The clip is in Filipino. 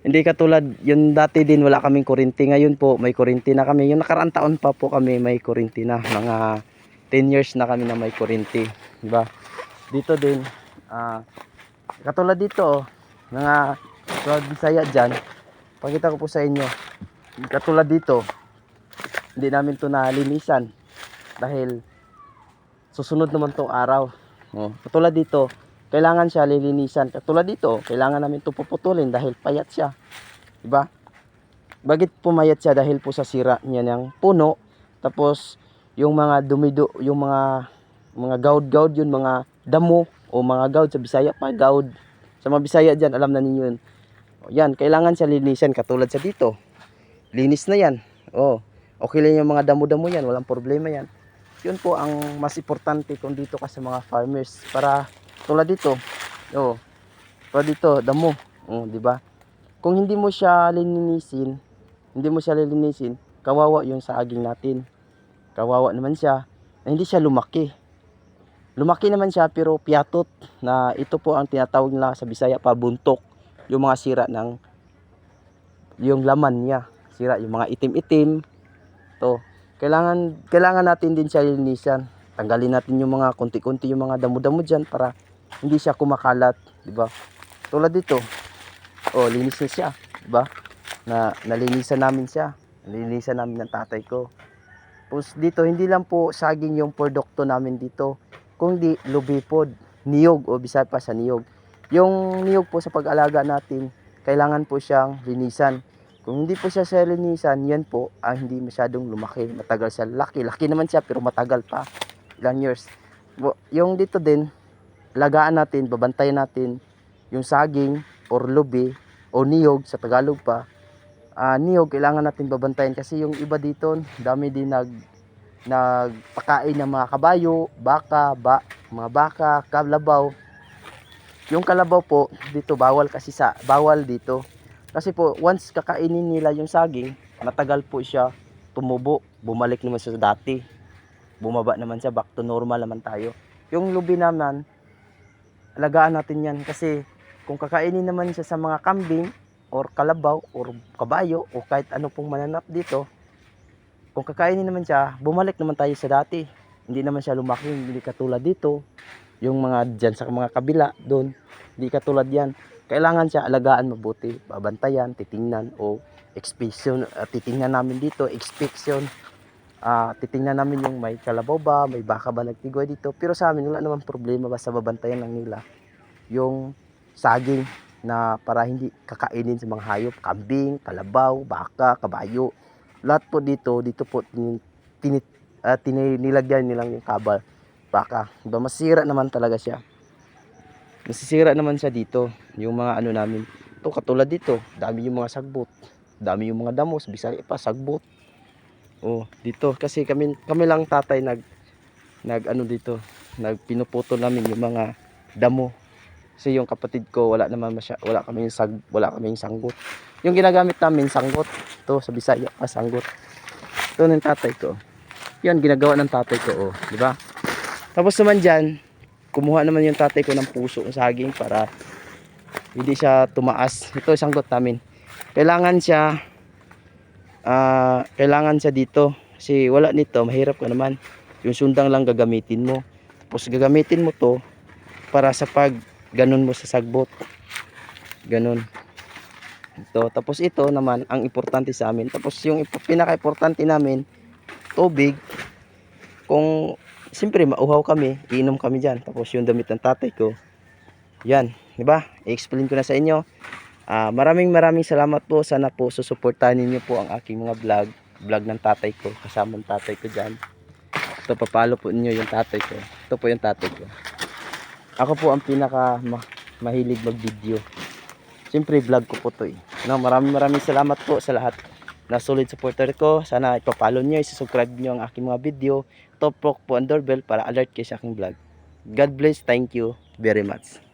Hindi katulad yung dati din wala kaming kuryente, ngayon po may kuryente na kami. Yung nakaraang taon pa po kami may kuryente na, mga 10 years na kami na may kuryente, di ba? Dito din katulad dito mga Cloud Bisaya diyan. Pakita ko po sa inyo. Katulad dito, hindi namin to nalinisan dahil susunod naman tong araw. Katulad dito, kailangan siya lilinisan. Katulad dito, kailangan namin to puputulin dahil payat siya. Diba? Bakit pumayat siya? Dahil po sa sira niya ng puno. Tapos yung mga dumido, yung mga gaud-gaud, yun mga damo o mga gaud sa Bisaya pa, gaud. Sa mga Bisaya diyan, alam na ninyo yun. Yan, kailangan siya linisan katulad sa dito. Linis na yan. Okay lang yung mga damo-damo yan, walang problema yan. Yun po ang mas importante kung dito ka sa mga farmers, para tulad dito. Tulad dito, damo. Di ba? Kung hindi mo siya lilinisin, kawawa yung saging natin. Kawawa naman siya, hindi siya lumaki. Lumaki naman siya pero piyatot, na ito po ang tinatawag nila sa Bisaya pabuntok. Yung mga sira ng yung laman niya, sira yung mga itim-itim. Kailangan natin din siya linisan. Tanggalin natin yung mga konti-konti, yung mga damo-damo diyan para hindi siya kumakalat, di ba? Tulad dito. Linis na siya, di ba? Nalinisan namin siya. Nalinisan namin ng tatay ko. Tapos dito, hindi lang po saging yung produkto namin dito, kundi lubipod, niyog o Bisaya pa sa niyog. Yung niyog po sa pag-alaga natin, kailangan po siyang linisan. Kung hindi po siya linisan, yan po ang hindi masyadong lumaki. Matagal siya laki. Laki naman siya pero matagal pa. Ilang years. Yung dito din, alagaan natin, babantayan natin yung saging or lubi o niyog sa Tagalog pa. Niyog, kailangan natin babantayan kasi yung iba dito, dami din nagpakain ng mga kabayo, mga baka, kalabaw. Yung kalabaw po dito bawal dito. Kasi po once kakainin nila yung saging, matagal po siya tumubo, bumalik naman siya sa dati. Bumaba naman siya, back to normal naman tayo. Yung lubi naman, alagaan natin yan kasi kung kakainin naman siya sa mga kambing or kalabaw or kabayo o kahit ano pong mananap dito, kung kakainin naman siya, bumalik naman tayo sa dati. Hindi naman siya lumaki, hindi katulad dito. Yung mga dyan sa mga kabila doon, hindi katulad yan. Kailangan siya alagaan mabuti, babantayan, titingnan o inspection. Titingnan namin dito, inspection. Titingnan namin yung may kalabaw ba, may baka ba nagtigoy dito. Pero sa amin wala naman problema, basta babantayan lang nila yung saging na para hindi kakainin sa mga hayop, kambing, kalabaw, baka, kabayo. Lahat po dito po nilagyan nilang yung kabal. Baka, diba, masira naman talaga siya. Masisira naman siya dito, yung mga ano namin. Ito katulad dito, dami yung mga sagbot, dami yung mga damos, Bisaya pa sagbot. Dito kasi kami lang tatay nag ano dito, nagpinuputol namin yung mga damo. Kasi yung kapatid ko wala kaming sanggot. Yung ginagamit namin sanggot, to sa Bisaya pa sanggot. Ito ng tatay ko. Yan ginagawa ng tatay ko, di ba? Tapos naman diyan, kumuha naman yung tatay ko ng puso ng saging para hindi siya tumaas. Ito sanggot namin. Kailangan siya dito kasi wala nito, mahirap ka naman. Yung sundang lang gagamitin mo. Tapos gagamitin mo to para sa pag ganun mo sa sagbot. Ganun. Ito. Tapos ito naman ang importante sa amin. Tapos yung pinaka-importante namin, tubig. Kung siyempre mauhaw kami, iinom kami diyan. Tapos yung damit ng tatay ko, yan, di ba? I-explain ko na sa inyo. Maraming salamat po. Sana po susuportahan niyo po ang aking mga vlog ng tatay ko, kasama ng tatay ko diyan. Ito, papalo po niyo yung tatay ko. Ito po yung tatay ko. Ako po ang pinaka mahilig mag-video. Siyempre vlog ko po to. Maraming salamat po sa lahat na solid supporter ko. Sana ipapalo niyo, i-subscribe niyo ang aking mga video. Top rock po ang doorbell para alert kayo sa aking vlog. God bless, thank you very much.